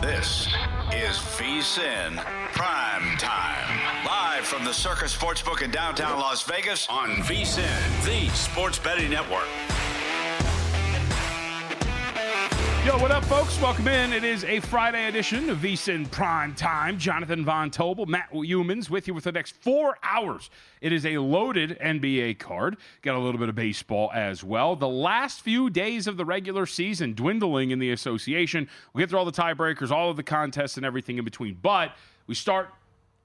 This is VSiN PrimeTime. Live from the Circus Sportsbook in downtown Las Vegas on VSiN, the sports betting network. Yo, what up, folks? Welcome in. It is a Friday edition of VSiN PrimeTime. Jonathan Von Tobel, Matt Youmans with you for the next 4 hours. It is a loaded NBA card. Got a little bit of baseball as well. The last few days of the regular season dwindling in the association. We'll get through all the tiebreakers, all of the contests, and everything in between. But we start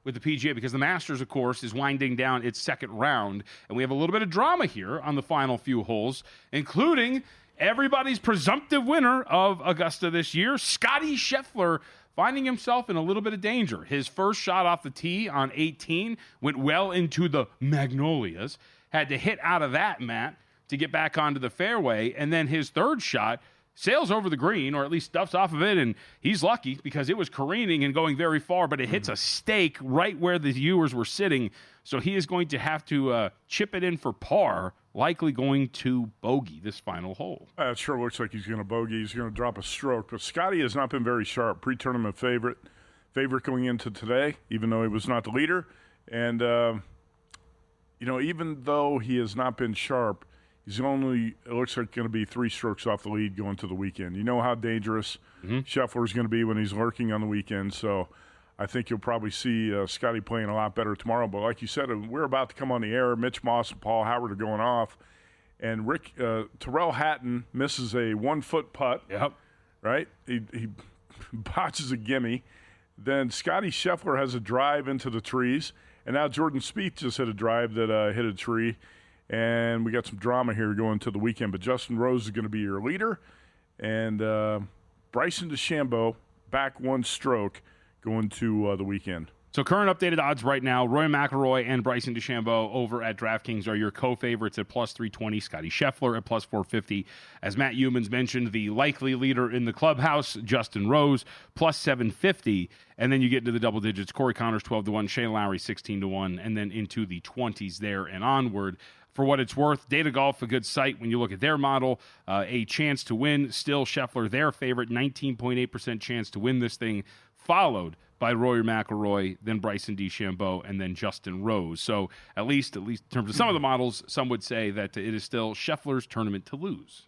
with the PGA because the Masters, of course, is winding down its second round. And we have a little bit of drama here on the final few holes, including everybody's presumptive winner of Augusta this year, Scottie Scheffler, finding himself in a little bit of danger. His first shot off the tee on 18 went well into the Magnolias. Had to hit out of that, Matt, to get back onto the fairway. And then his third shot sails over the green, or at least stuffs off of it, and he's lucky because it was careening and going very far, but it hits a stake right where the viewers were sitting. So he is going to have to chip it in for par, likely going to bogey this final hole. It sure looks like he's going to bogey. He's going to drop a stroke. But Scottie has not been very sharp. Pre-tournament favorite going into today, even though he was not the leader. And, even though he has not been sharp, he's only, it looks like, going to be 3 strokes off the lead going to the weekend. You know how dangerous Scheffler is going to be when he's lurking on the weekend. So I think you'll probably see Scottie playing a lot better tomorrow. But like you said, we're about to come on the air. Mitch Moss and Paul Howard are going off. And Terrell Hatton misses a 1-foot putt. Yep. Right? He botches a gimme. Then Scottie Scheffler has a drive into the trees. And now Jordan Spieth just hit a drive that hit a tree. And we got some drama here going to the weekend. But Justin Rose is going to be your leader. And Bryson DeChambeau, back 1 stroke, going to the weekend. So current updated odds right now, Rory McIlroy and Bryson DeChambeau over at DraftKings are your co-favorites at plus 320, Scottie Scheffler at plus 450. As Matt Youmans mentioned, the likely leader in the clubhouse, Justin Rose, plus 750. And then you get into the double digits, Corey Connors 12-1, Shane Lowry 16-1, and then into the 20s there and onward. For what it's worth, Data Golf, a good site when you look at their model, a chance to win. Still Scheffler, their favorite, 19.8% chance to win this thing, followed by Rory McIlroy, then Bryson DeChambeau, and then Justin Rose. So at least in terms of some of the models, some would say that it is still Scheffler's tournament to lose.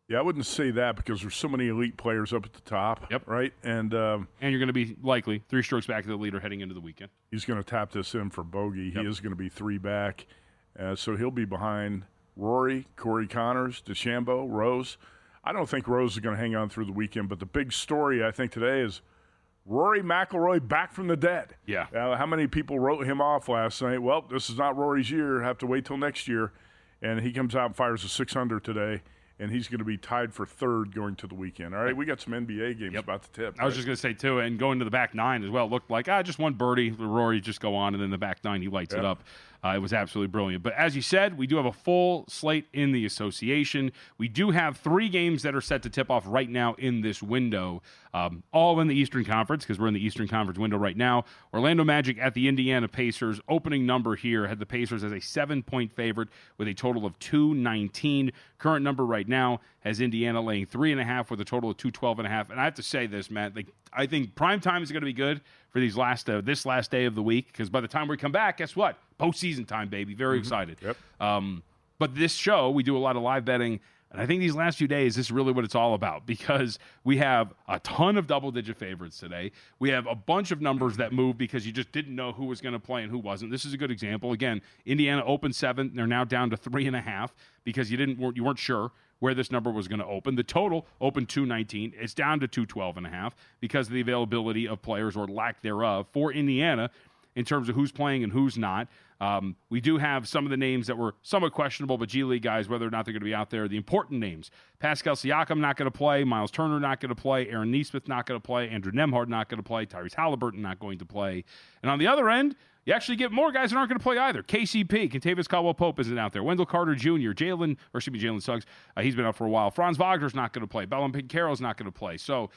Yeah, I wouldn't say that because there's so many elite players up at the top. Yep. Right? And you're going to be likely 3 strokes back of the leader heading into the weekend. He's going to tap this in for bogey. Yep. He is going to be 3 back. So he'll be behind Rory, Corey Connors, DeChambeau, Rose. I don't think Rose is going to hang on through the weekend, but the big story I think today is Rory McIlroy back from the dead. Yeah. How many people wrote him off last night? Well, this is not Rory's year. Have to wait till next year. And he comes out and fires a 600 today, and he's going to be tied for 3rd going to the weekend. All right, we got some NBA games about to tip. I was just going to say, too, and going to the back 9 as well. It looked like, just one birdie. Rory just go on, and then the back 9, he lights it up. It was absolutely brilliant. But as you said, we do have a full slate in the association. We do have 3 games that are set to tip off right now in this window, all in the Eastern Conference because we're in the Eastern Conference window right now. Orlando Magic at the Indiana Pacers. Opening number here had the Pacers as a 7-point favorite with a total of 219. Current number right now has Indiana laying 3.5 with a total of 212.5. And I have to say this, Matt, I think prime time is going to be good for this last day of the week because by the time we come back, guess what? Postseason time, baby. Very excited. Yep. But this show, we do a lot of live betting, and I think these last few days, this is really what it's all about because we have a ton of double-digit favorites today. We have a bunch of numbers that move because you just didn't know who was going to play and who wasn't. This is a good example. Again, Indiana opened 7. They're now down to 3.5 because you weren't sure where this number was going to open. The total opened 219. It's down to 212.5 because of the availability of players or lack thereof for Indiana in terms of who's playing and who's not. We do have some of the names that were somewhat questionable, but G League guys, whether or not they're going to be out there, the important names. Pascal Siakam not going to play, Miles Turner not going to play, Aaron Nesmith not going to play, Andrew Nembhard not going to play, Tyrese Halliburton not going to play. And on the other end, you actually get more guys that aren't going to play either. KCP, Kentavious Caldwell-Pope isn't out there. Wendell Carter Jr., Jalen Suggs, he's been out for a while. Franz Wagner's not going to play. Bellum Pinheiro's not going to play. So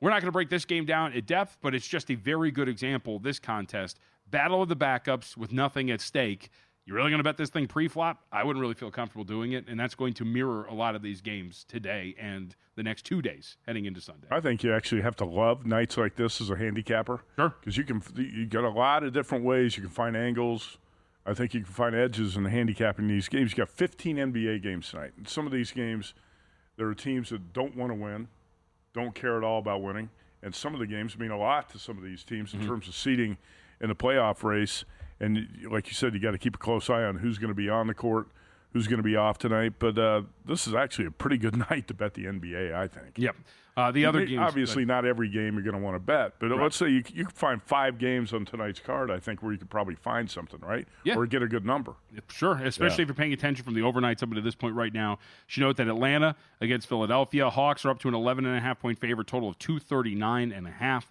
we're not going to break this game down at depth, but it's just a very good example, this contest. Battle of the backups with nothing at stake. You're really going to bet this thing pre-flop? I wouldn't really feel comfortable doing it, and that's going to mirror a lot of these games today and the next 2 days heading into Sunday. I think you actually have to love nights like this as a handicapper. Sure. Because you got a lot of different ways you can find angles. I think you can find edges in the handicapping these games. You got 15 NBA games tonight. And some of these games, there are teams that don't want to win, don't care at all about winning. And some of the games mean a lot to some of these teams in terms of seeding in the playoff race. And like you said, you got to keep a close eye on who's going to be on the court, who's going to be off tonight. But this is actually a pretty good night to bet the NBA, I think. Yep. The other games, obviously, not every game you're going to want to bet. But let's say you can find 5 games on tonight's card, I think, where you could probably find something, right? Yeah. Or get a good number. Sure, especially if you're paying attention from the overnights up to this point right now. Should note that Atlanta against Philadelphia. Hawks are up to an 11.5-point favorite, total of 239.5.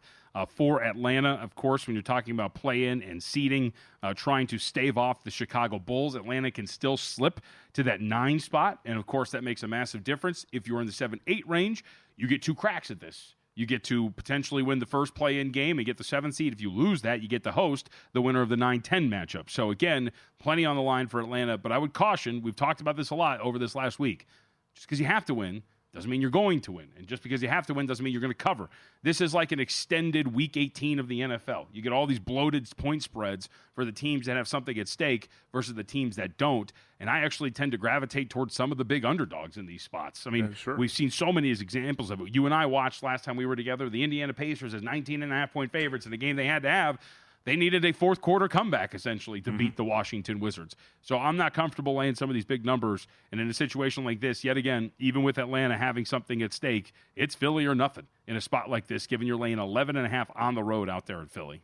For Atlanta, of course, when you're talking about play-in and seeding, trying to stave off the Chicago Bulls, Atlanta can still slip to that 9 spot, and of course that makes a massive difference. If you're in the 7-8 range, you get 2 cracks at this. You get to potentially win the first play-in game and get the 7th seed. If you lose that, you get to host the winner of the 9-10 matchup. So again, plenty on the line for Atlanta, but I would caution, we've talked about this a lot over this last week, just because you have to win doesn't mean you're going to win. And just because you have to win doesn't mean you're going to cover. This is like an extended Week 18 of the NFL. You get all these bloated point spreads for the teams that have something at stake versus the teams that don't. And I actually tend to gravitate towards some of the big underdogs in these spots. I mean, We've seen so many examples of it. You and I watched last time we were together, the Indiana Pacers as 19.5-point favorites in a game they had to have. They needed a fourth quarter comeback, essentially, to beat the Washington Wizards. So I'm not comfortable laying some of these big numbers. And in a situation like this, yet again, even with Atlanta having something at stake, it's Philly or nothing in a spot like this, given you're laying 11.5 on the road out there in Philly.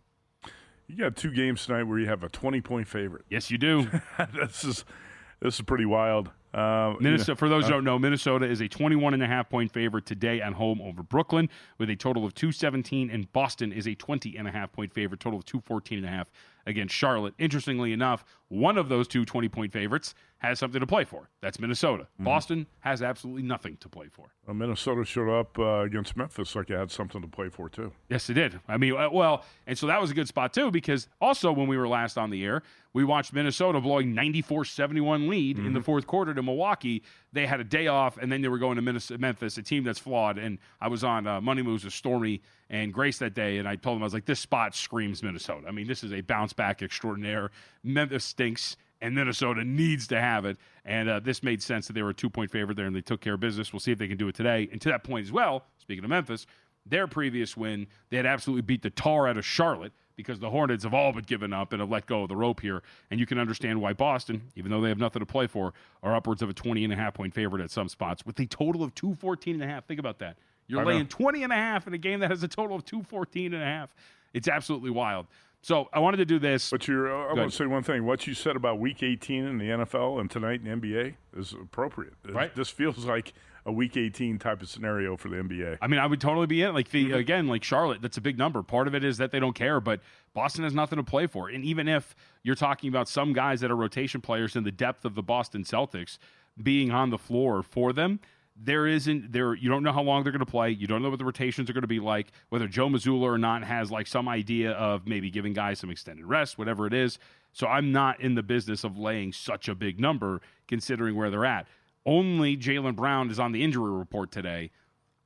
You got 2 games tonight where you have a 20-point favorite. Yes, you do. This is pretty wild. Minnesota, for those who don't know, Minnesota is a 21.5-point favorite today at home over Brooklyn with a total of 217, and Boston is a 20.5-point favorite, total of 214.5 against Charlotte. Interestingly enough, one of those 2 20-point favorites has something to play for. That's Minnesota. Boston has absolutely nothing to play for. Well, Minnesota showed up against Memphis like it had something to play for, too. Yes, it did. I mean, and so that was a good spot, too, because also when we were last on the air, we watched Minnesota blowing 94-71 lead in the fourth quarter to Milwaukee. They had a day off, and then they were going to Memphis, a team that's flawed. And I was on Money Moves with Stormy and Grace that day, and I told them, I was like, this spot screams Minnesota. I mean, this is a bounce-back extraordinaire. Memphis stinks, and Minnesota needs to have it. And this made sense that they were a 2-point favorite there, and they took care of business. We'll see if they can do it today. And to that point as well, speaking of Memphis, their previous win, they had absolutely beat the tar out of Charlotte because the Hornets have all but given up and have let go of the rope here. And you can understand why Boston, even though they have nothing to play for, are upwards of a 20.5-point favorite at some spots with a total of 214.5. Think about that. You're laying 20.5 in a game that has a total of 214.5. It's absolutely wild. So I wanted to do this. But I want to say one thing. What you said about Week 18 in the NFL and tonight in the NBA is appropriate. Right. This feels like a Week 18 type of scenario for the NBA. I mean, I would totally be in. Again, like Charlotte, that's a big number. Part of it is that they don't care, but Boston has nothing to play for. And even if you're talking about some guys that are rotation players in the depth of the Boston Celtics being on the floor for them, you don't know how long they're going to play. You don't know what the rotations are going to be like, whether Joe Mazzulla or not has like some idea of maybe giving guys some extended rest, whatever it is. So I'm not in the business of laying such a big number considering where they're at. Only Jaylen Brown is on the injury report today.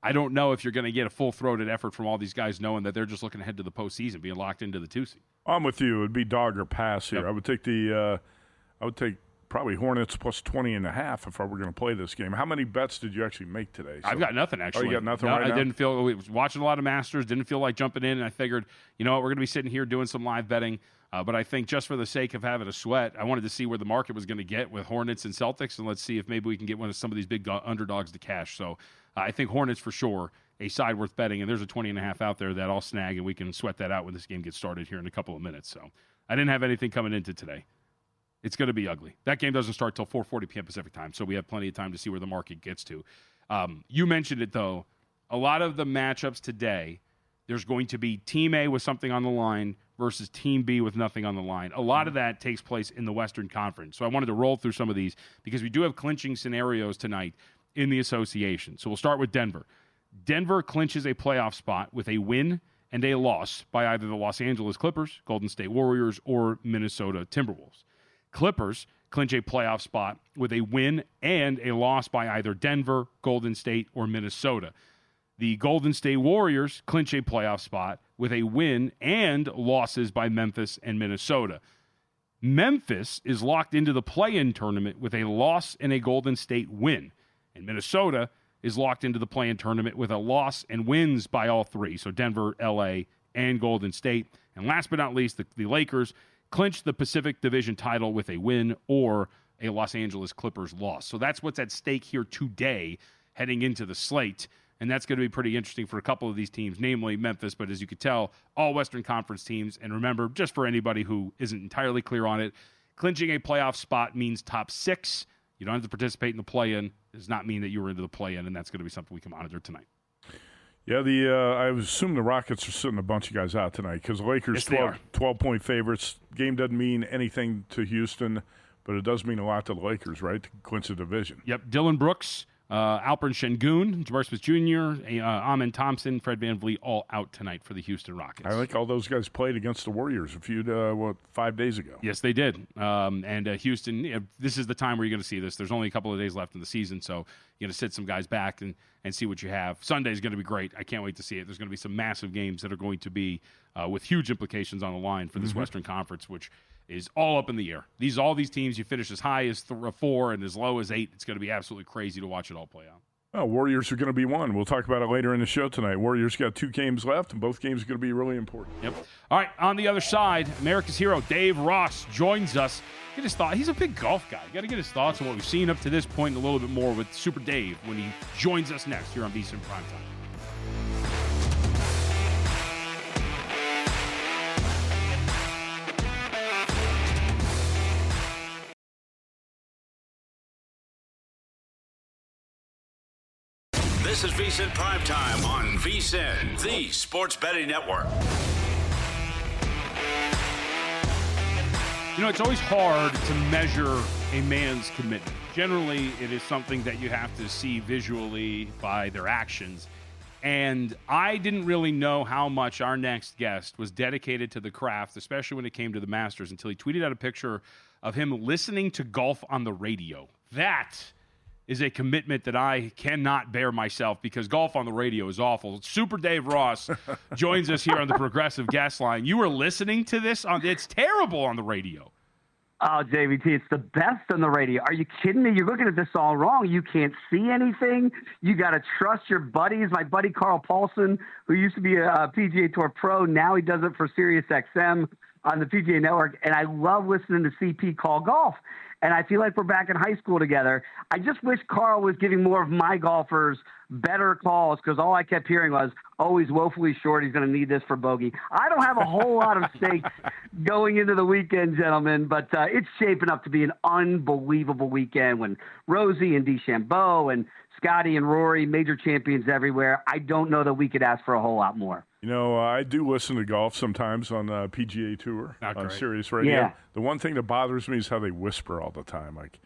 I don't know if you're going to get a full-throated effort from all these guys knowing that they're just looking ahead to the postseason, being locked into the 2 seed. I'm with you. It would be dog or pass here. Yep. I would take probably Hornets plus 20.5 if I were going to play this game. How many bets did you actually make today? I've got nothing, actually. Oh, you got nothing right now? I didn't feel – we was watching a lot of Masters, didn't feel like jumping in, and I figured, you know what, we're going to be sitting here doing some live betting. But I think just for the sake of having a sweat, I wanted to see where the market was going to get with Hornets and Celtics, and let's see if maybe we can get one of some of these big underdogs to cash. So I think Hornets for sure, a side worth betting, and there's a 20.5 out there that I'll snag, and we can sweat that out when this game gets started here in a couple of minutes. So I didn't have anything coming into today. It's going to be ugly. That game doesn't start till 4:40 p.m. Pacific time, so we have plenty of time to see where the market gets to. You mentioned it, though. A lot of the matchups today, there's going to be Team A with something on the line versus Team B with nothing on the line. A lot of that takes place in the Western Conference. So I wanted to roll through some of these because we do have clinching scenarios tonight in the association. So we'll start with Denver. Denver clinches a playoff spot with a win and a loss by either the Los Angeles Clippers, Golden State Warriors, or Minnesota Timberwolves. Clippers clinch a playoff spot with a win and a loss by either Denver, Golden State, or Minnesota. The Golden State Warriors clinch a playoff spot with a win and losses by Memphis and Minnesota. Memphis is locked into the play-in tournament with a loss and a Golden State win. And Minnesota is locked into the play-in tournament with a loss and wins by all three. So Denver, LA, and Golden State. And last but not least, the Lakers clinched the Pacific Division title with a win or a Los Angeles Clippers loss. So that's what's at stake here today heading into the slate. And that's going to be pretty interesting for a couple of these teams, namely Memphis. But as you could tell, all Western Conference teams. And remember, just for anybody who isn't entirely clear on it, clinching a playoff spot means top 6. You don't have to participate in the play-in. It does not mean that you were into the play-in, and that's going to be something we can monitor tonight. Yeah, I assume the Rockets are sitting a bunch of guys out tonight because the Lakers 12-point favorites. Game doesn't mean anything to Houston, but it does mean a lot to the Lakers, right, to clinch the division. Yep, Dylan Brooks, Alperen Şengün, Jabari Smith Jr., Amen Thompson, Fred VanVleet, all out tonight for the Houston Rockets. I think all those guys played against the Warriors 5 days ago. Yes, they did. And Houston, this is the time where you're going to see this. There's only a couple of days left in the season, so you're going to sit some guys back and see what you have. Sunday's going to be great. I can't wait to see it. There's going to be some massive games that are going to be with huge implications on the line for this Western Conference, which is all up in the air. All these teams, you finish as high as 4 and as low as 8. It's going to be absolutely crazy to watch it all play out. Oh, Warriors are going to be one. We'll talk about it later in the show tonight. Warriors got 2 games left, and both games are going to be really important. Yep. All right, on the other side, America's hero, Dave Ross, joins us. Get his thought. He's a big golf guy. You got to get his thoughts on what we've seen up to this point and a little bit more with Super Dave when he joins us next here on VSiN PrimeTime. This is VSiN Primetime on VSiN, the Sports Betting Network. You know, it's always hard to measure a man's commitment. Generally, it is something that you have to see visually by their actions. And I didn't really know how much our next guest was dedicated to the craft, especially when it came to the Masters, until he tweeted out a picture of him listening to golf on the radio. That is a commitment that I cannot bear myself because golf on the radio is awful. Super Dave Ross joins us here on the Progressive Guest Line. You were listening to this? It's terrible on the radio. Oh, JVT, it's the best on the radio. Are you kidding me? You're looking at this all wrong. You can't see anything. You got to trust your buddies. My buddy Carl Paulson, who used to be a PGA Tour pro, now he does it for Sirius XM on the PGA Network, and I love listening to CP call golf. And I feel like we're back in high school together. I just wish Carl was giving more of my golfers better calls because all I kept hearing was, oh, he's woefully short. He's going to need this for bogey. I don't have a whole lot of stakes going into the weekend, gentlemen, but it's shaping up to be an unbelievable weekend when Rosie and DeChambeau and Scotty and Rory, major champions everywhere. I don't know that we could ask for a whole lot more. You know, I do listen to golf sometimes on PGA Tour on Sirius Radio. Yeah. The one thing that bothers me is how they whisper all the time. Like,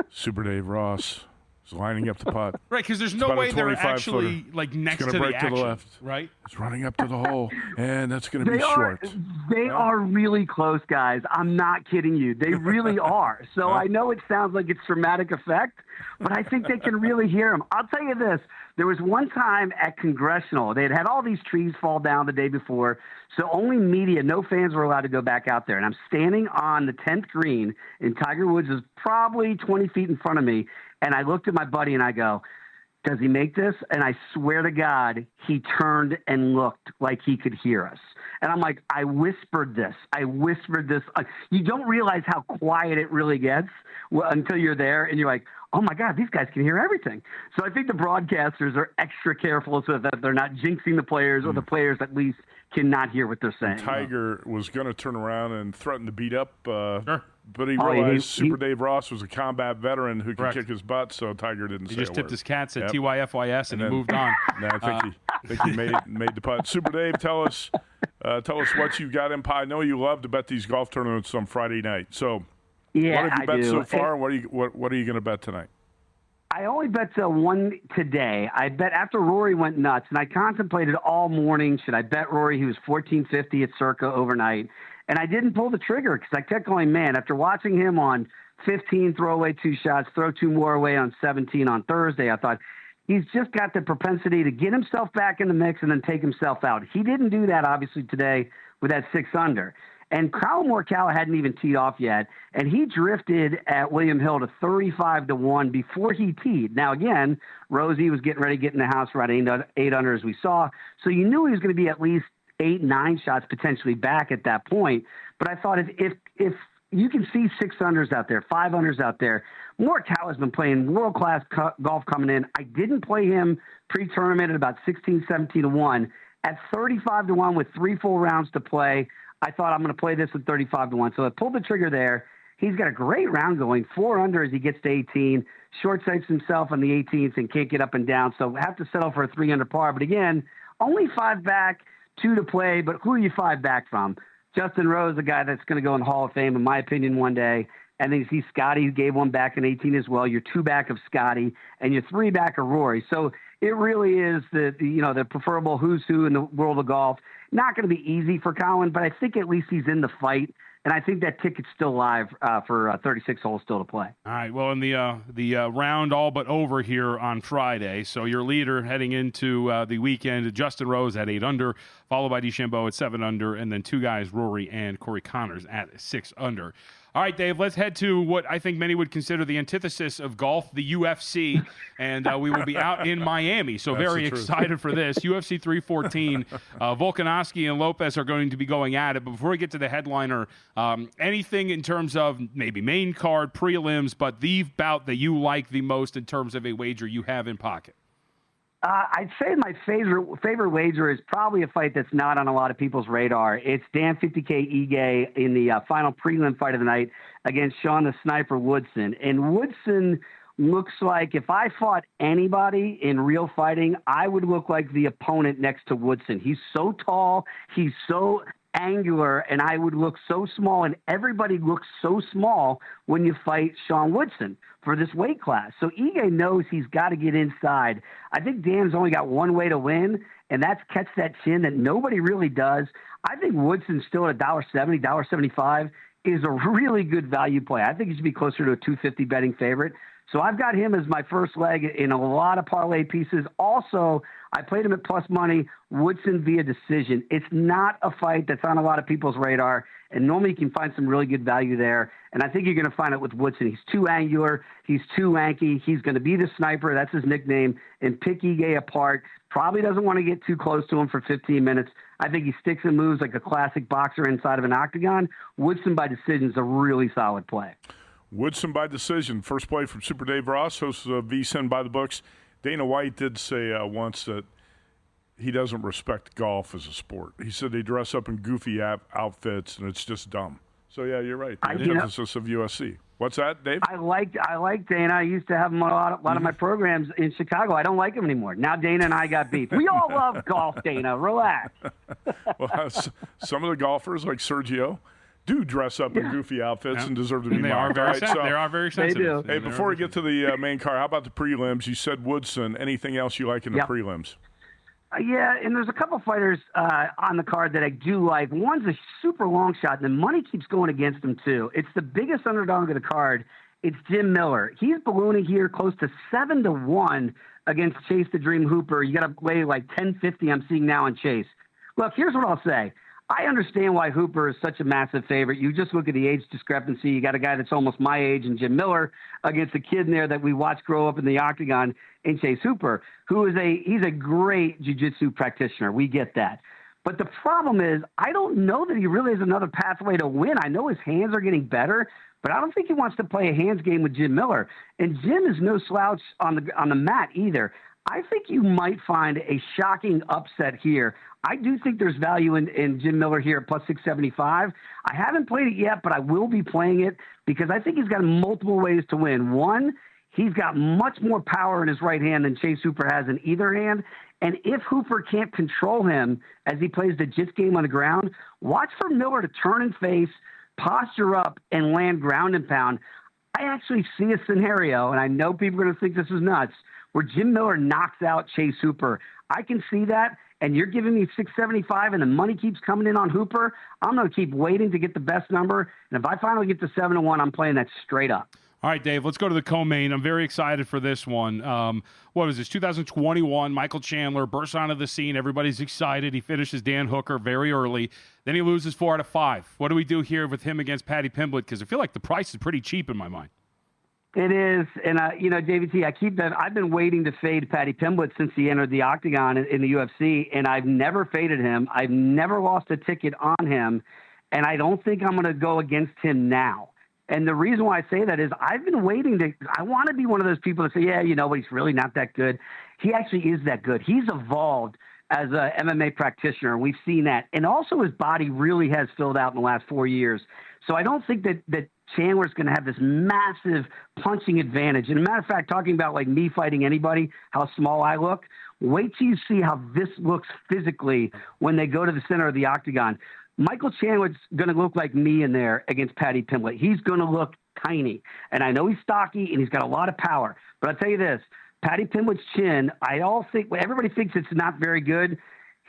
Super Dave Ross is lining up the putt. Right, because there's no way they're actually like next to the action. To the left. Right? It's running up to the hole, and that's going to be short. They are really close, guys. I'm not kidding you. They really are. So I know it sounds like it's dramatic effect, but I think they can really hear them. I'll tell you this. There was one time at Congressional, they had all these trees fall down the day before, so only media, no fans were allowed to go back out there. And I'm standing on the 10th green, and Tiger Woods is probably 20 feet in front of me, and I looked at my buddy and I go, does he make this? And I swear to God, he turned and looked like he could hear us. And I'm like, I whispered this. You don't realize how quiet it really gets until you're there, and you're like, oh, my God, these guys can hear everything. So I think the broadcasters are extra careful so that they're not jinxing the players or the players at least cannot hear what they're saying. Tiger was going to turn around and threaten to beat up, but he realized Super Dave Ross was a combat veteran who could kick his butt, so Tiger didn't say a word. He just tipped his cat, said TYFYS, and he moved on. No, I think he made the putt. Super Dave, tell us what you got in pie. I know you love to bet these golf tournaments on Friday night. So what have you bet so far? What are you going to bet tonight? I only bet one today. I bet after Rory went nuts, and I contemplated all morning, should I bet Rory? He was 1450 at Circa overnight. And I didn't pull the trigger because I kept going, man, after watching him on 15, throw away 2 shots, throw 2 more away on 17 on Thursday, I thought he's just got the propensity to get himself back in the mix and then take himself out. He didn't do that, obviously, today with that 6 under. And Colin Morikawa hadn't even teed off yet, and he drifted at William Hill to 35-1 before he teed. Now, again, Rosie was getting ready to get in the house around 8 under, as we saw, so you knew he was going to be at least 8, 9 shots potentially back at that point. But I thought if you can see 6 unders out there, 5 unders out there, Morikawa's been playing world-class golf coming in. I didn't play him pre-tournament at about 16, 17-1. At 35-1 with 3 full rounds to play, I thought I'm going to play this at 35-1. So I pulled the trigger there. He's got a great round going, 4 under as he gets to 18. Short sights himself on the 18th and can't get up and down. So have to settle for a 3 under par. But again, only 5 back, 2 to play. But who are you 5 back from? Justin Rose, the guy that's going to go in the Hall of Fame, in my opinion, one day. And then you see Scotty, who gave 1 back in 18 as well. You're 2 back of Scotty, and you're 3 back of Rory. So it really is the preferable who's who in the world of golf. Not going to be easy for Colin, but I think at least he's in the fight, and I think that ticket's still live for 36 holes still to play. All right. Well, in the round all but over here on Friday, so your leader heading into the weekend, Justin Rose at 8 under, followed by DeChambeau at 7 under, and then 2 guys, Rory and Corey Connors, at 6 under. All right, Dave, let's head to what I think many would consider the antithesis of golf, the UFC, and we will be out in Miami. So very excited for this. UFC 314, Volkanovski and Lopez are going to be going at it. But before we get to the headliner, anything in terms of maybe main card, prelims, but the bout that you like the most in terms of a wager you have in pocket? I'd say my favorite wager is probably a fight that's not on a lot of people's radar. It's Dan 50K Ige in the final prelim fight of the night against Sean the Sniper Woodson. And Woodson looks like if I fought anybody in real fighting, I would look like the opponent next to Woodson. He's so tall, he's so angular, and I would look so small, and everybody looks so small when you fight Sean Woodson for this weight class. So Ige knows he's got to get inside. I think Dan's only got one way to win, and that's catch that chin that nobody really does. I think Woodson still at $1.70, $1.75 is a really good value play. I think he should be closer to a $2.50 betting favorite. So I've got him as my first leg in a lot of parlay pieces. Also, I played him at plus money, Woodson via decision. It's not a fight that's on a lot of people's radar, and normally you can find some really good value there. And I think you're going to find it with Woodson. He's too angular. He's too lanky. He's going to be the sniper. That's his nickname. And pick Ige apart. Probably doesn't want to get too close to him for 15 minutes. I think he sticks and moves like a classic boxer inside of an octagon. Woodson by decision is a really solid play. Woodson by decision. First play from Super Dave Ross, host of VSiN by the Books. Dana White did say once that he doesn't respect golf as a sport. He said they dress up in goofy outfits, and it's just dumb. So, yeah, you're right. The antithesis of USC. What's that, Dave? I like Dana. I used to have him on a lot of my programs in Chicago. I don't like him anymore. Now Dana and I got beef. We all love golf, Dana. Relax. Well, some of the golfers, like Sergio, do dress up in goofy outfits and deserve to be mocked. They are very sensitive. Hey, before we get to the main card, how about the prelims? You said Woodson. Anything else you like in the prelims? Yeah, and there's a couple fighters on the card that I do like. One's a super long shot, and the money keeps going against him, too. It's the biggest underdog of the card. It's Jim Miller. He's ballooning here close to 7-1 against Chase the Dream Hooper. You got to weigh like 10.50 I'm seeing now on Chase. Look, here's what I'll say. I understand why Hooper is such a massive favorite. You just look at the age discrepancy. You got a guy that's almost my age and Jim Miller against a kid in there that we watched grow up in the octagon in Chase Hooper, who is he's a great jiu-jitsu practitioner. We get that. But the problem is I don't know that he really has another pathway to win. I know his hands are getting better, but I don't think he wants to play a hands game with Jim Miller. And Jim is no slouch on the mat either. I think you might find a shocking upset here. I do think there's value in Jim Miller here at plus 675. I haven't played it yet, but I will be playing it because I think he's got multiple ways to win. One, he's got much more power in his right hand than Chase Hooper has in either hand. And if Hooper can't control him as he plays the jits game on the ground, watch for Miller to turn and face, posture up, and land ground and pound. I actually see a scenario, and I know people are going to think this is nuts, where Jim Miller knocks out Chase Hooper. I can see that, and you're giving me 675 and the money keeps coming in on Hooper, I'm going to keep waiting to get the best number. And if I finally get to 7-1, I'm playing that straight up. All right, Dave, let's go to the co-main. I'm very excited for this one. What was this, 2021, Michael Chandler bursts onto the scene. Everybody's excited. He finishes Dan Hooker very early. Then he loses 4 out of 5. What do we do here with him against Paddy Pimblett? Because I feel like the price is pretty cheap in my mind. It is, and JVT, I've been waiting to fade Paddy Pimblett since he entered the octagon in the UFC, and I've never faded him. I've never lost a ticket on him, and I don't think I'm going to go against him now. And the reason why I say that is I've been waiting I want to be one of those people that say, yeah, but he's really not that good. He actually is that good. He's evolved as a MMA practitioner. We've seen that. And also his body really has filled out in the last 4 years. So I don't think that Chandler's going to have this massive punching advantage. And a matter of fact, talking about like me fighting anybody, how small I look, wait till you see how this looks physically when they go to the center of the octagon. Michael Chandler's going to look like me in there against Paddy Pimblett. He's going to look tiny. And I know he's stocky and he's got a lot of power. But I'll tell you this, Paddy Pimblett's chin, everybody thinks it's not very good.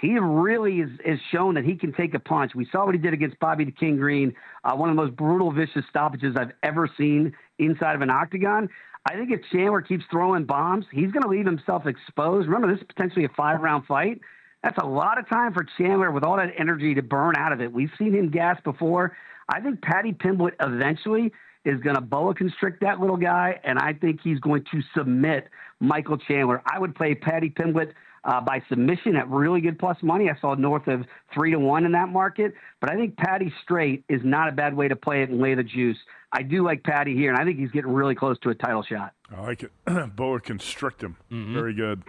He really is shown that he can take a punch. We saw what he did against Bobby the King Green, one of the most brutal, vicious stoppages I've ever seen inside of an octagon. I think if Chandler keeps throwing bombs, he's going to leave himself exposed. Remember, this is potentially a 5-round fight. That's a lot of time for Chandler with all that energy to burn out of it. We've seen him gas before. I think Paddy Pimblett eventually is going to boa constrict that little guy, and I think he's going to submit Michael Chandler. I would play Paddy Pimblett by submission at really good plus money. I saw north of 3-1 in that market, but I think Paddy straight is not a bad way to play it and lay the juice. I do like Paddy here, and I think he's getting really close to a title shot. I like it. Boa constrict him. Mm-hmm. Very good.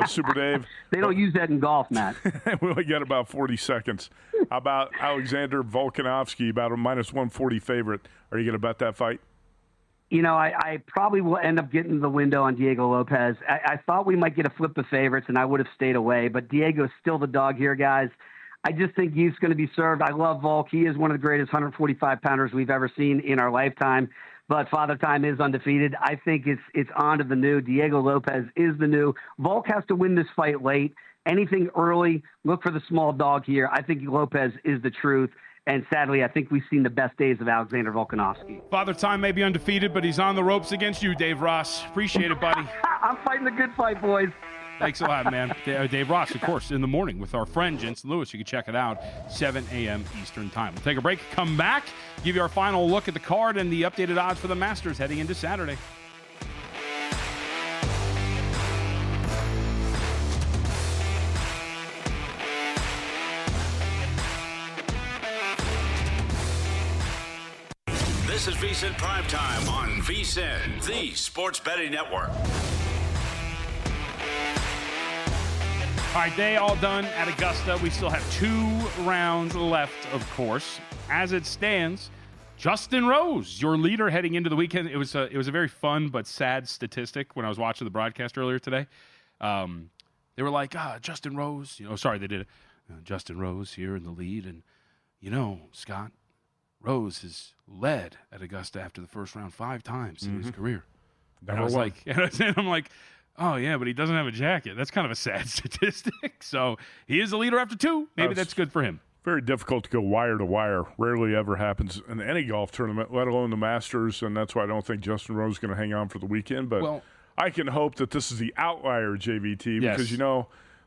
Super Dave. They don't use that in golf, Matt. We only got about 40 seconds. How about Alexander Volkanovski, about a -140 favorite? Are you going to bet that fight? I probably will end up getting the window on Diego Lopez. I thought we might get a flip of favorites, and I would have stayed away. But Diego's still the dog here, guys. I just think he's going to be served. I love Volk. He is one of the greatest 145-pounders we've ever seen in our lifetime. But Father Time is undefeated. I think it's on to the new. Diego Lopez is the new. Volk has to win this fight late. Anything early, look for the small dog here. I think Lopez is the truth. And sadly, I think we've seen the best days of Alexander Volkanovski. Father Time may be undefeated, but he's on the ropes against you, Dave Ross. Appreciate it, buddy. I'm fighting the good fight, boys. Thanks a lot, man. Dave Ross, of course, in the morning with our friend Jensen Lewis. You can check it out, 7 a.m. Eastern Time. We'll take a break, come back, give you our final look at the card and the updated odds for the Masters heading into Saturday. This is VSiN PrimeTime on VSiN, the Sports Betting Network. All right, day all done at Augusta. We still have 2 rounds left, of course. As it stands, Justin Rose, your leader heading into the weekend. It was a very fun but sad statistic when I was watching the broadcast earlier today. They were like, Justin Rose. They did it. Justin Rose here in the lead. And, Scott, Rose has led at Augusta after the first round 5 times in his career. And I was like, I'm like, oh, yeah, but he doesn't have a jacket. That's kind of a sad statistic. So he is the leader after 2. Maybe that's good for him. Very difficult to go wire to wire. Rarely ever happens in any golf tournament, let alone the Masters, and that's why I don't think Justin Rose is going to hang on for the weekend. But I can hope that this is the outlier, JVT, because,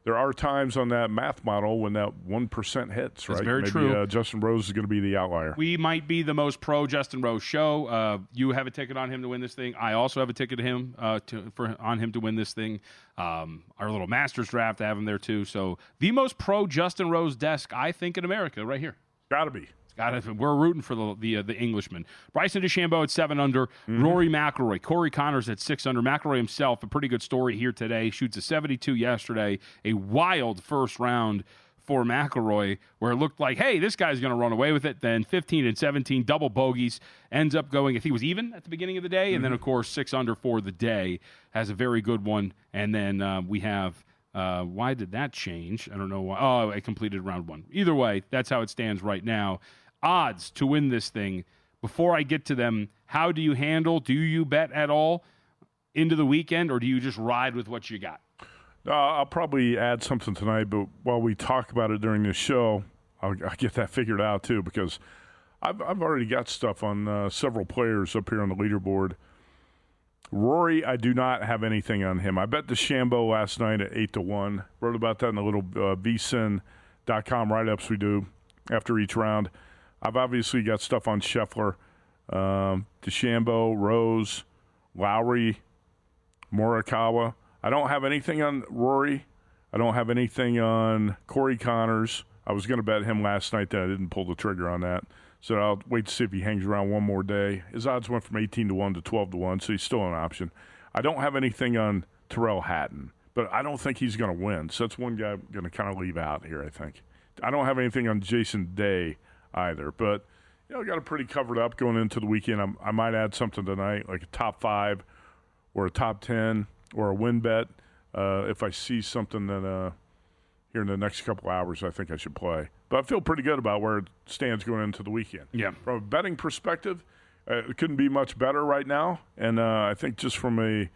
there are times on that math model when that 1% hits, right? That's very true. Maybe Justin Rose is going to be the outlier. We might be the most pro Justin Rose show. You have a ticket on him to win this thing. I also have a ticket to him on him to win this thing. Our little Masters draft, I have him there too. So the most pro Justin Rose desk, I think, in America, right here. Got to be. We're rooting for the Englishman. Bryson DeChambeau at 7 under. Rory McIlroy. Corey Connors at 6 under. McIlroy himself, a pretty good story here today. Shoots a 72 yesterday. A wild first round for McIlroy where it looked like, hey, this guy's going to run away with it. Then 15 and 17, double bogeys. Ends up going, I think it was even at the beginning of the day. And then, of course, 6 under for the day. Has a very good one. And then we have... why did that change? I don't know why. Oh, I completed round 1. Either way, that's how it stands right now. Odds to win this thing. Before I get to them, how do you handle? Do you bet at all into the weekend, or do you just ride with what you got? I'll probably add something tonight, but while we talk about it during this show, I'll get that figured out too, because I've already got stuff on several players up here on the leaderboard. Rory, I do not have anything on him. I bet DeChambeau last night at 8-1. Wrote about that in the little VSiN.com write-ups we do after each round. I've obviously got stuff on Scheffler, DeChambeau, Rose, Lowry, Morikawa. I don't have anything on Rory. I don't have anything on Corey Connors. I was going to bet him last night, that I didn't pull the trigger on that. So I'll wait to see if he hangs around one more day. His odds went from 18-1 to 12-1, so he's still an option. I don't have anything on Tyrrell Hatton, but I don't think he's going to win. So that's one guy I'm going to kind of leave out here, I think. I don't have anything on Jason Day either, but I got it pretty covered up going into the weekend. I might add something tonight, like a top 5 or a top 10 or a win bet. If I see something that here in the next couple hours I think I should play. But I feel pretty good about where it stands going into the weekend. Yeah. From a betting perspective, it couldn't be much better right now. And I think just from a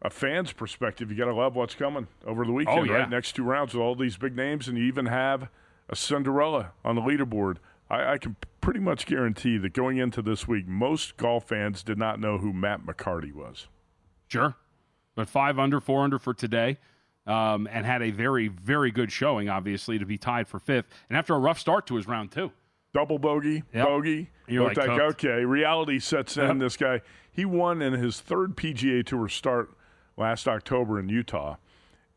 fan's perspective, you got to love what's coming over the weekend, right? Next 2 rounds with all these big names, and you even have a Cinderella on the leaderboard. I can pretty much guarantee that going into this week, most golf fans did not know who Matt McCarty was. Sure. But 5 under, 4 under for today, and had a very, very good showing, obviously, to be tied for 5th. And after a rough start to his round 2. Double bogey, bogey. You're looked like okay, reality sets in. This guy, he won in his 3rd PGA Tour start last October in Utah.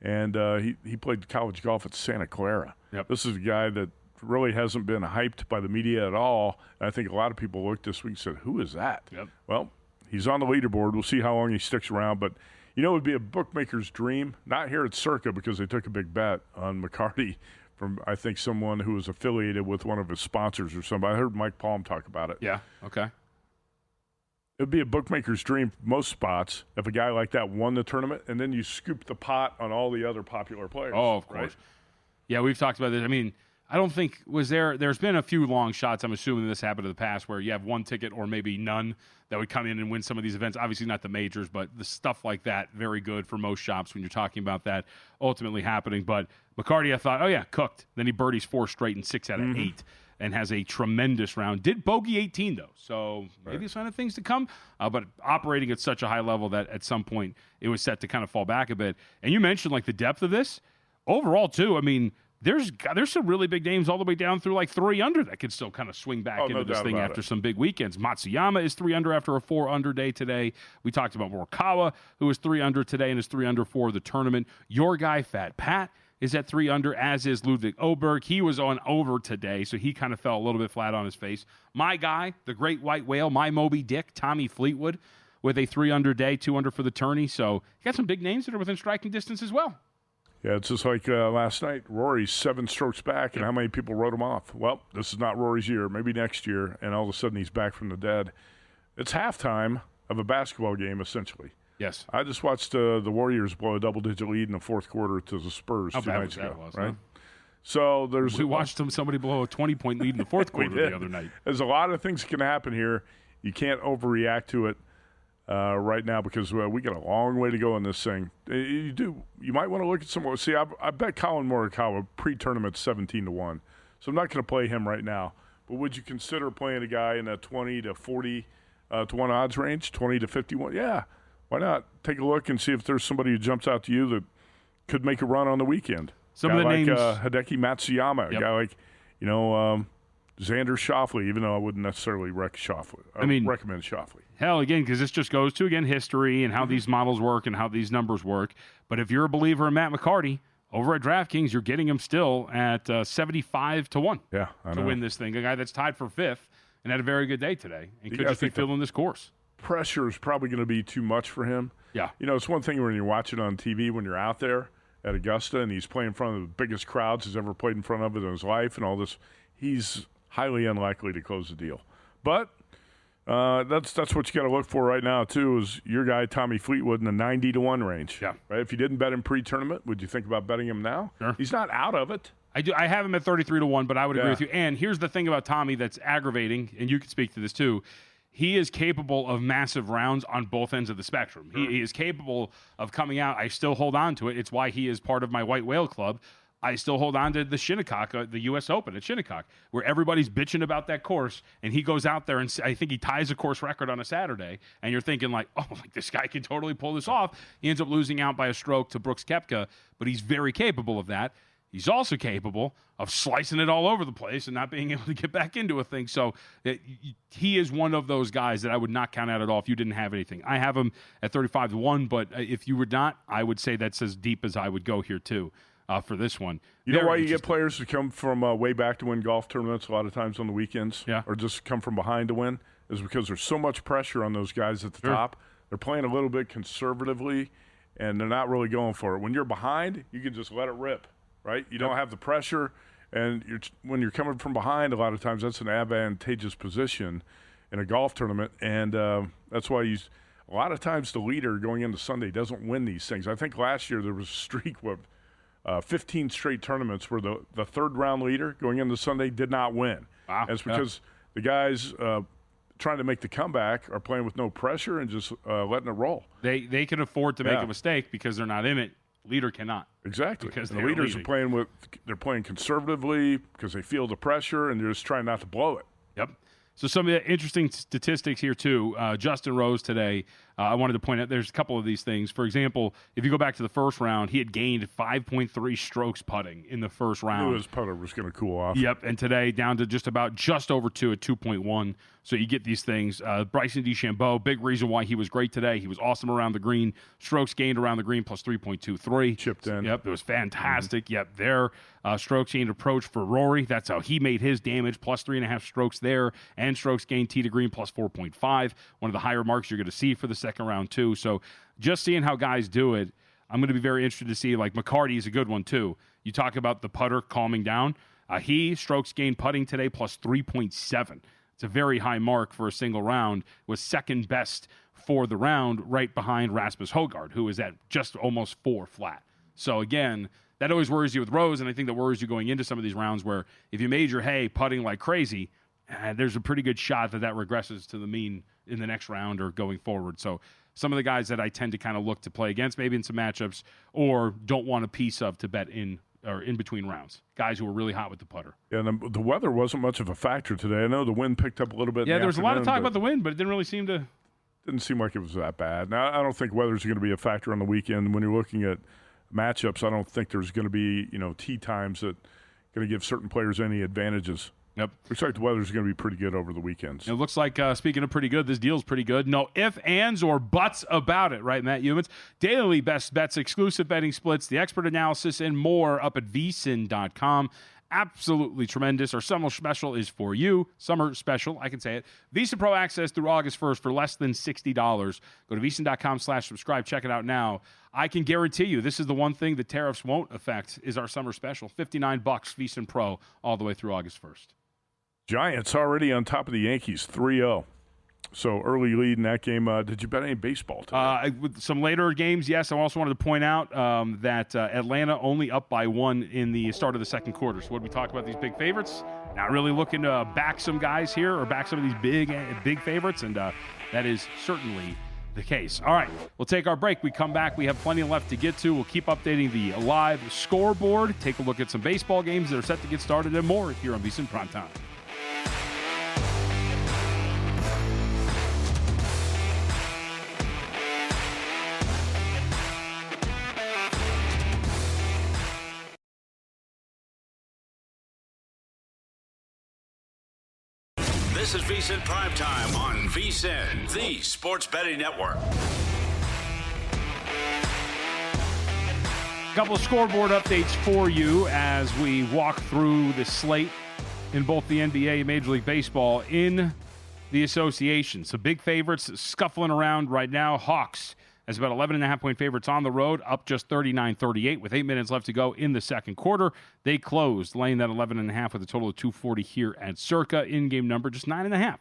And he played college golf at Santa Clara. Yep. This is a guy that really hasn't been hyped by the media at all. And I think a lot of people looked this week and said, who is that? Yep. Well, he's on the leaderboard. We'll see how long he sticks around. But, it would be a bookmaker's dream, not here at Circa because they took a big bet on McCarty from, I think, someone who was affiliated with one of his sponsors or somebody. I heard Mike Palm talk about it. Yeah, okay. It would be a bookmaker's dream most spots if a guy like that won the tournament, and then you scoop the pot on all the other popular players. Oh, of course. Right? Yeah, we've talked about this. I mean, I don't think there's been a few long shots, I'm assuming this happened in the past, where you have one ticket or maybe none that would come in and win some of these events. Obviously not the majors, but the stuff like that, very good for most shops when you're talking about that ultimately happening. But McCarty, I thought, cooked. Then he birdies 4 straight and 6 out of 8 and has a tremendous round. Did bogey 18, though, so maybe a sign of things to come. But operating at such a high level that at some point it was set to kind of fall back a bit. And you mentioned, like, the depth of this. Overall, too, I mean, there's some really big names all the way down through like 3 under that could still kind of swing back into this thing after some big weekends. Matsuyama is 3 under after a 4 under day today. We talked about Morikawa, who is 3 under today and is 3 under for the tournament. Your guy, Fat Pat, is at 3 under, as is Ludwig Oberg. He was on over today, so he kind of fell a little bit flat on his face. My guy, the great white whale, my Moby Dick, Tommy Fleetwood, with a 3 under day, 2 under for the tourney. So you got some big names that are within striking distance as well. Yeah, it's just like last night. Rory's 7 strokes back, and how many people wrote him off? Well, this is not Rory's year. Maybe next year, and all of a sudden he's back from the dead. It's halftime of a basketball game, essentially. Yes. I just watched the Warriors blow a double-digit lead in the 4th quarter to the Spurs 2 nights ago. Right? Huh? So we watched somebody blow a 20-point lead in the 4th quarter the other night. There's a lot of things that can happen here. You can't overreact to it right now because we got a long way to go in this thing. You might want to look at some. See, I bet Colin Morikawa pre-tournament 17-1, so I'm not going to play him right now. But would you consider playing a guy in that 20 to 40 to 1 odds range, 20 to 51? Yeah, why not? Take a look and see if there's somebody who jumps out to you that could make a run on the weekend. Some of the like names, Hideki Matsuyama, a guy like Xander Schauffele, even though I wouldn't necessarily recommend Schauffele. Hell, again, because this just goes to, history and how these models work and how these numbers work. But if you're a believer in Matt McCarty, over at DraftKings, you're getting him still at 75-1 to win this thing. A guy that's tied for 5th and had a very good day today and could just be filling this course. Pressure is probably going to be too much for him. Yeah. It's one thing when you're watching on TV when you're out there at Augusta and he's playing in front of the biggest crowds he's ever played in front of in his life and all this. He's highly unlikely to close the deal. But that's what you got to look for right now, too, is your guy, Tommy Fleetwood, in the 90-1 range. Yeah. Right? If you didn't bet him pre-tournament, would you think about betting him now? Sure. He's not out of it. I have him at 33-1, but I would agree with you. And here's the thing about Tommy that's aggravating, and you can speak to this, too. he is capable of massive rounds on both ends of the spectrum. He is capable of coming out. I still hold on to it. It's why he is part of my White Whale Club. I still hold on to the Shinnecock, the U.S. Open at Shinnecock, where everybody's bitching about that course, and he goes out there and I think he ties a course record on a Saturday, and you're thinking like, oh, like this guy can totally pull this off. He ends up losing out by a stroke to Brooks Koepka, but he's very capable of that. He's also capable of slicing it all over the place and not being able to get back into a thing. So he is one of those guys that I would not count out at all if you didn't have anything. I have him at 35-1, but if you would not, I would say that's as deep as I would go here too. For this one. You know why you get players to come from way back to win golf tournaments a lot of times on the weekends, or just come from behind to win, is because there's so much pressure on those guys at the top. They're playing a little bit conservatively, and they're not really going for it. When you're behind, you can just let it rip, right? You don't have the pressure, and when you're coming from behind, a lot of times that's an advantageous position in a golf tournament, and that's why a lot of times the leader going into Sunday doesn't win these things. I think last year there was a streak with 15 straight tournaments where the third-round leader going into Sunday did not win. Wow. And it's because the guys trying to make the comeback are playing with no pressure and just letting it roll. They can afford to make a mistake because they're not in it. Leader cannot. Exactly. Because the leaders leading. they're playing conservatively because they feel the pressure and they're just trying not to blow it. Yep. So some of the interesting statistics here, too. Justin Rose today, I wanted to point out there's a couple of these things. For example, if you go back to the first round, he had gained 5.3 strokes putting in the first round. I knew his putter was going to cool off. Yep, and today down to just over 2 at 2.1. So you get these things. Bryson DeChambeau, big reason why he was great today. He was awesome around the green. Strokes gained around the green plus 3.23. Chipped in. Yep, it was fantastic. Yep, there. Strokes gained approach for Rory. That's how he made his damage, plus 3.5 strokes there. And strokes gained tee to green plus 4.5. One of the higher marks you're going to see for the second round, too. So just seeing how guys do it, I'm going to be very interested to see. Like McCarty is a good one, too. You talk about the putter calming down. He strokes gained putting today plus 3.7. It's a very high mark for a single round. Was second best for the round, right behind Rasmus Højgaard, who is at just almost 4 flat. So again, that always worries you with Rose, and I think that worries you going into some of these rounds where if you made your hay putting like crazy, there's a pretty good shot that regresses to the mean in the next round or going forward. So some of the guys that I tend to kind of look to play against, maybe in some matchups, or don't want a piece of to bet in or in between rounds, guys who were really hot with the putter. Yeah, and the weather wasn't much of a factor today. I know the wind picked up a little bit. Yeah, there was a lot of talk about the wind, but it didn't really seem to. Didn't seem like it was that bad. Now, I don't think weather's going to be a factor on the weekend. When you're looking at matchups, I don't think there's going to be tee times that going to give certain players any advantages. Yep. Looks like the weather's going to be pretty good over the weekends. It looks like, speaking of pretty good, this deal's pretty good. No ifs, ands, or buts about it, right, Matt Youmans? Daily best bets, exclusive betting splits, the expert analysis, and more up at VSiN.com. Absolutely tremendous. Our summer special is for you. Summer special, I can say it. VSiN Pro access through August 1st for less than $60. Go to VSiN.com/subscribe. Check it out now. I can guarantee you this is the one thing the tariffs won't affect is our summer special. $59 VSiN Pro all the way through August 1st. Giants already on top of the Yankees, 3-0. So early lead in that game. Did you bet any baseball today? With some later games, yes. I also wanted to point out that Atlanta only up by 1 in the start of the second quarter. So when we talk about these big favorites, not really looking to back some guys here or back some of these big favorites, and that is certainly the case. All right, we'll take our break. We come back. We have plenty left to get to. We'll keep updating the live scoreboard, take a look at some baseball games that are set to get started, and more here on VSiN PrimeTime. This is VSiN Primetime on VSiN, the sports betting network. A couple of scoreboard updates for you as we walk through the slate in both the NBA and Major League Baseball in the association. So big favorites scuffling around right now. Hawks as about 11.5-point favorites on the road, up just 39-38 with 8 minutes left to go in the second quarter. They closed, laying that 11.5 with a total of 240 here at Circa. In-game number just 9.5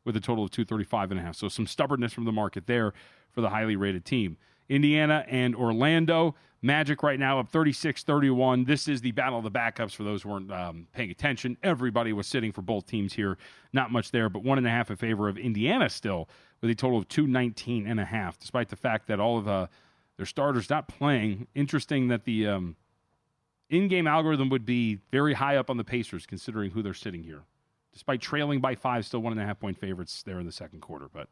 with a total of 235.5. So some stubbornness from the market there for the highly rated team. Indiana and Orlando. Magic right now up 36-31. This is the battle of the backups for those who weren't paying attention. Everybody was sitting for both teams here. Not much there, but 1.5 in favor of Indiana still with a total of 219.5, despite the fact that all of their starters not playing. Interesting that the in-game algorithm would be very high up on the Pacers considering who they're sitting here. Despite trailing by 5, still 1.5-point favorites there in the second quarter, but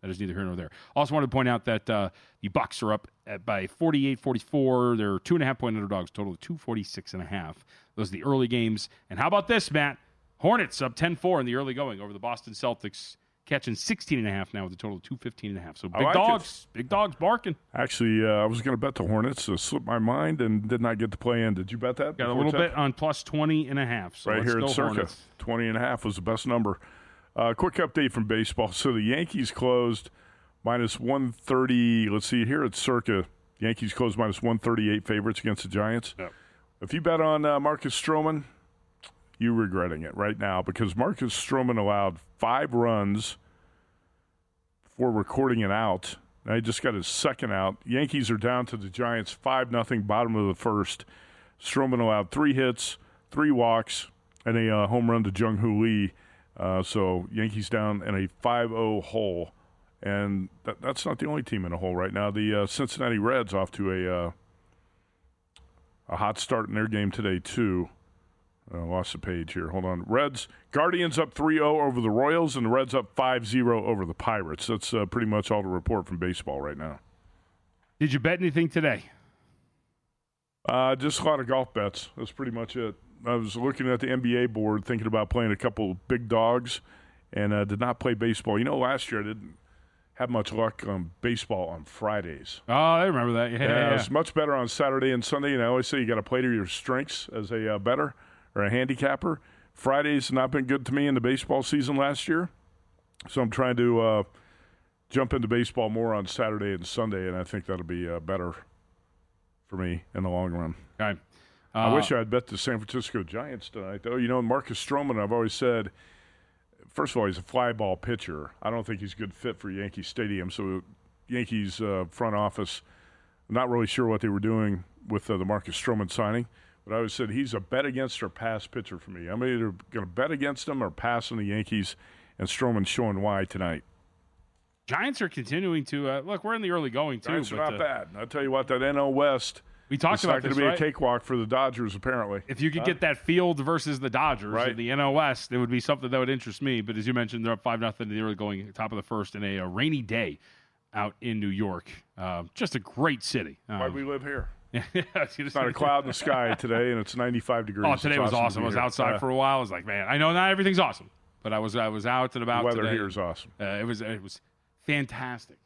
that is neither here nor there. Also wanted to point out that the Bucks are up by 48-44. They're 2.5-point underdogs, total of 246.5. Those are the early games. And how about this, Matt? Hornets up 10-4 in the early going over the Boston Celtics, catching 16.5 now with a total of 215.5. So big dogs barking. Actually, I was going to bet the Hornets. Slipped my mind and did not get to play in. Did you bet that? Got a little bit on plus 20.5. So right here at Circa. Hornets. 20.5 was the best number. Quick update from baseball. So the Yankees closed minus 130. Let's see, here at Circa, Yankees closed minus 138 favorites against the Giants. Yep. If you bet on Marcus Stroman, you're regretting it right now because Marcus Stroman allowed 5 runs before recording an out. Now he just got his second out. Yankees are down to the Giants 5-0, bottom of the first. Stroman allowed 3 hits, 3 walks, and a home run to Jung-Hoo Lee. So Yankees down in a 5-0 hole. And that's not the only team in a hole right now. The Cincinnati Reds off to a hot start in their game today, too. Lost the page here. Hold on. Guardians up 3-0 over the Royals, and the Reds up 5-0 over the Pirates. That's pretty much all the report from baseball right now. Did you bet anything today? Just a lot of golf bets. That's pretty much it. I was looking at the NBA board, thinking about playing a couple big dogs, and did not play baseball. You know, last year I didn't have much luck on baseball on Fridays. Oh, I remember that. Yeah. It's much better on Saturday and Sunday. And I always say you got to play to your strengths as a bettor or a handicapper. Friday's not been good to me in the baseball season last year, so I'm trying to jump into baseball more on Saturday and Sunday, and I think that'll be better for me in the long run. Okay. I wish I had bet the San Francisco Giants tonight, though. You know, Marcus Stroman, I've always said, first of all, he's a fly ball pitcher. I don't think he's a good fit for Yankee Stadium. So Yankees front office, not really sure what they were doing with the Marcus Stroman signing. But I always said he's a bet against or pass pitcher for me. I'm either going to bet against him or pass on the Yankees, and Stroman's showing why tonight. Giants are continuing to look. We're in the early going, too. Giants are not bad. I'll tell you what, that NL West – we talked about this, it's not going to be right? a cakewalk for the Dodgers, apparently. If you could get that field versus the Dodgers right. in the NL West, it would be something that would interest me. But as you mentioned, they're up 5-0 in the early going, top of the first in a rainy day out in New York. Just a great city. Why we live here. It's not a cloud in the sky today, and it's 95 degrees. Oh, today was awesome. I was outside for a while. I was like, man, I know not everything's awesome, but I was out and about. The weather today. here is awesome. It was fantastic.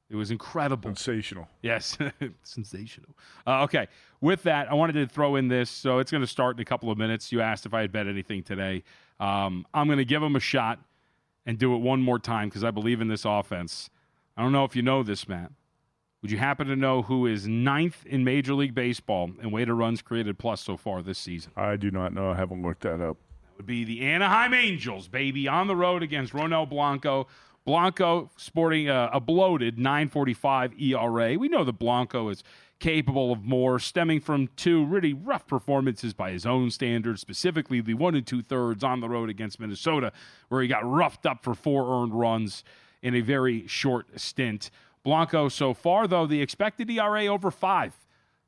It was incredible. Sensational. Yes, sensational. Okay, with that, I wanted to throw in this. So it's going to start in a couple of minutes. You asked if I had bet anything today. I'm going to give them a shot and do it one more time because I believe in this offense. I don't know if you know this, Matt. Would you happen to know who is 9th in Major League Baseball in weighted runs created plus so far this season? I do not know. I haven't looked that up. That would be the Anaheim Angels, baby, on the road against Ronel Blanco. Blanco sporting a bloated 9.45 ERA. We know that Blanco is capable of more, stemming from 2 really rough performances by his own standards, specifically the 1 2/3 on the road against Minnesota, where he got roughed up for 4 earned runs in a very short stint. Blanco so far, though, the expected ERA over 5.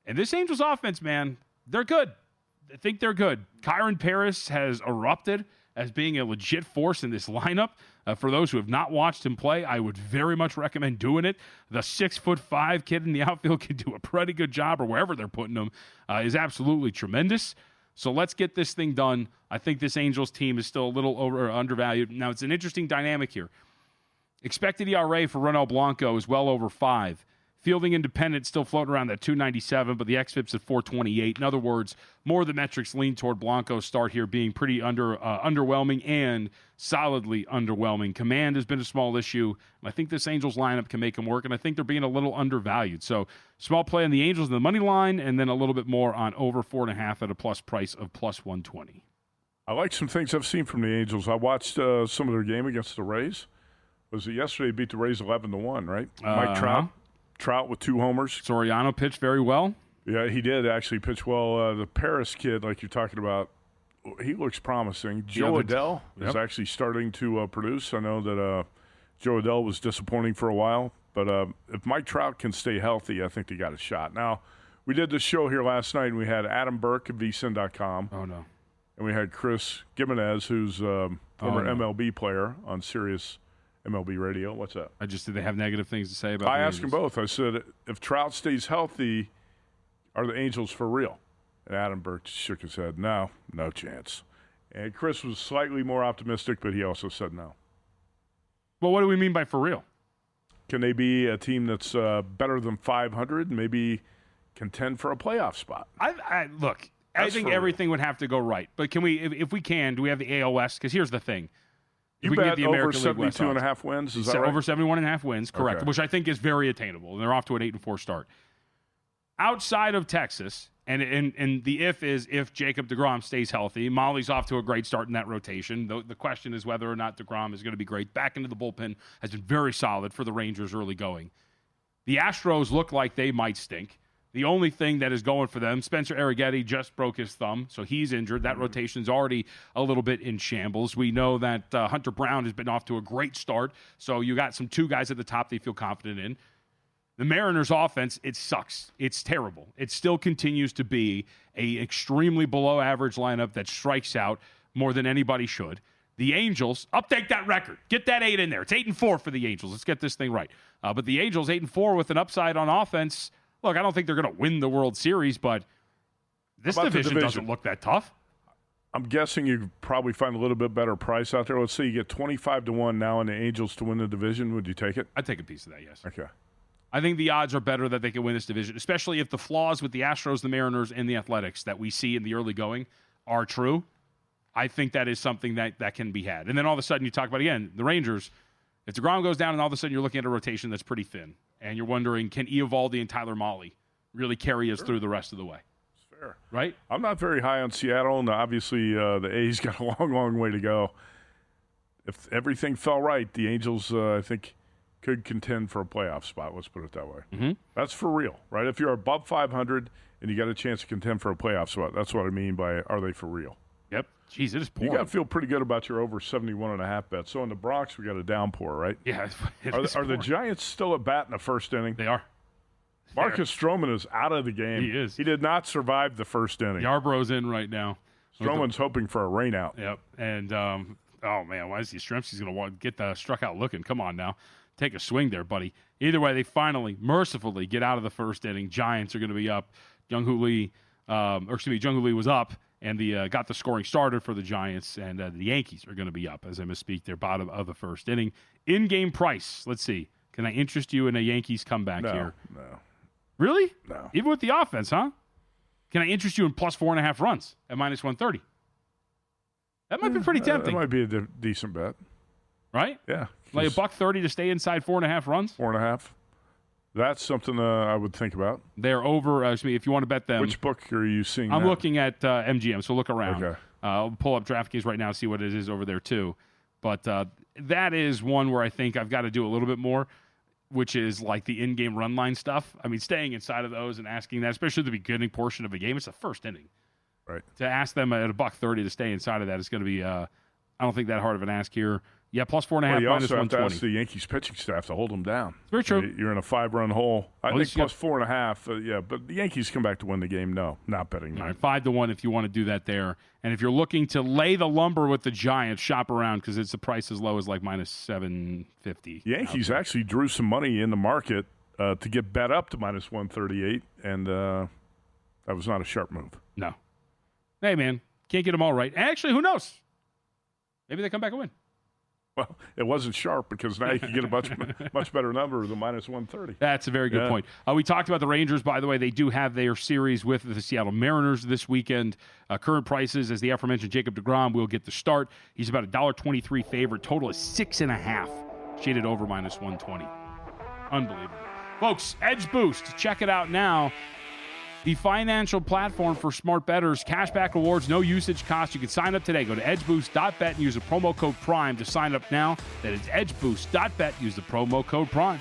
And this Angels offense, man, they're good. I think they're good. Kyron Paris has erupted as being a legit force in this lineup. For those who have not watched him play, I would very much recommend doing it. The 6'5" kid in the outfield can do a pretty good job, or wherever they're putting him, is absolutely tremendous. So let's get this thing done. I think this Angels team is still a little undervalued. Now, it's an interesting dynamic here. Expected ERA for Ronel Blanco is well over 5. Fielding independent still floating around that 297, but the xFIP's at 428. In other words, more of the metrics lean toward Blanco's start here being pretty underwhelming and solidly underwhelming. Command has been a small issue, and I think this Angels lineup can make them work, and I think they're being a little undervalued. So small play on the Angels in the money line, and then a little bit more on over 4.5 at a plus price of plus 120. I like some things I've seen from the Angels. I watched some of their game against the Rays. Was it yesterday? Beat the Rays 11-1, right? Mike Trout. Trout with 2 homers. Soriano pitched very well. Yeah, he did actually pitch well. The Paris kid, like you're talking about, he looks promising. Joe Adell is actually starting to produce. I know that Joe Adell was disappointing for a while, but if Mike Trout can stay healthy, I think they got a shot. Now, we did this show here last night, and we had Adam Burke of VSiN.com. Oh, no. And we had Chris Gimenez, who's former MLB player on Sirius MLB Radio. What's that? Did they have negative things to say about I the asked them both. I said, if Trout stays healthy, are the Angels for real? And Adam Burke shook his head. No chance. And Chris was slightly more optimistic, but he also said no. Well, what do we mean by for real? Can they be a team that's better than 500 and maybe contend for a playoff spot? Look, I think everything would have to go right. But can we, if we can, do we have the AL West? Because here's the thing. You bet over 72.5 wins, is that right? Over 71.5 wins, correct, Okay. which I think is very attainable. And they're off to an 8-4 start. Outside of Texas, and the if is if Jacob deGrom stays healthy. Molly's off to a great start in that rotation. The question is whether or not deGrom is going to be great. Back into the bullpen has been very solid for the Rangers early going. The Astros look like they might stink. The only thing that is going for them, Spencer Arrighetti just broke his thumb, so he's injured. That rotation's already a little bit in shambles. We know that Hunter Brown has been off to a great start, so you got 2 guys at the top they feel confident in. The Mariners' offense, it sucks. It's terrible. It still continues to be an extremely below-average lineup that strikes out more than anybody should. The Angels, update that record. Get that 8 in there. It's 8-4 for the Angels. Let's get this thing right. But the Angels, 8-4 with an upside on offense. Look, I don't think they're going to win the World Series, but this division doesn't look that tough. I'm guessing you probably find a little bit better price out there. Let's say you get 25-1 now on the Angels to win the division. Would you take it? I'd take a piece of that, yes. Okay. I think the odds are better that they can win this division, especially if the flaws with the Astros, the Mariners, and the Athletics that we see in the early going are true. I think that is something that can be had. And then all of a sudden you talk about, again, the Rangers. If DeGrom goes down and all of a sudden you're looking at a rotation that's pretty thin, and you're wondering, can Eovaldi and Tyler Mahle really carry us through the rest of the way? It's fair. Right? I'm not very high on Seattle, and obviously the A's got a long, long way to go. If everything fell right, the Angels, I think, could contend for a playoff spot. Let's put it that way. Mm-hmm. That's for real, right? If you're above 500 and you got a chance to contend for a playoff spot, that's what I mean by are they for real? Yep. Jeez, it is pouring. You got to feel pretty good about your over 71.5 bet. So in the Bronx, we got a downpour, right? Yeah. Are the Giants still at bat in the first inning? They are. Marcus Stroman is out of the game. He is. He did not survive the first inning. Yarborough's in right now. Stroman's hoping for a rainout. Yep. And, oh, man, why is he? Stremski's going to get struck out looking. Come on now. Take a swing there, buddy. Either way, they finally, mercifully, get out of the first inning. Giants are going to be up. Jung-Hoo Lee was up, and got the scoring started for the Giants, and the Yankees are going to be up, as I misspeak, their bottom of the first inning. In-game price, let's see. Can I interest you in a Yankees comeback here? No. Really? No. Even with the offense, huh? Can I interest you in plus 4.5 runs at minus 130? That might be pretty tempting. That might be a decent bet. Right? Yeah. Lay $1.30 to stay inside 4.5 runs? 4.5. That's something I would think about. They're over, if you want to bet them. Which book are you seeing? I'm looking at MGM, so look around. Okay. I'll pull up DraftKings right now and see what it is over there, too. But that is one where I think I've got to do a little bit more, which is like the in-game run line stuff. I mean, staying inside of those and asking that, especially the beginning portion of a game, it's the first inning. Right. To ask them at $1.30 to stay inside of that is going to be, I don't think that hard of an ask here. Yeah, plus 4.5, you minus also have 120. to ask the Yankees pitching staff to hold them down. It's very true. You're in a 5-run hole. I think plus 4.5, yeah, but the Yankees come back to win the game. No, not betting. All right, 5-1 if you want to do that there. And if you're looking to lay the lumber with the Giants, shop around because it's the price as low as like minus 750. Yankees actually drew some money in the market to get bet up to minus 138, and that was not a sharp move. No. Hey, man, can't get them all right. Actually, who knows? Maybe they come back and win. Well, it wasn't sharp because now you can get a much better number than minus 130. That's a very good point. We talked about the Rangers, by the way. They do have their series with the Seattle Mariners this weekend. Current prices, as the aforementioned Jacob deGrom will get the start. He's about $1.23 favorite. Total is 6.5. Shaded over minus 120. Unbelievable. Folks, Edge Boost. Check it out now. The financial platform for smart bettors, cashback rewards, no usage cost. You can sign up today. Go to edgeboost.bet and use the promo code PRIME to sign up now. That is edgeboost.bet. Use the promo code PRIME.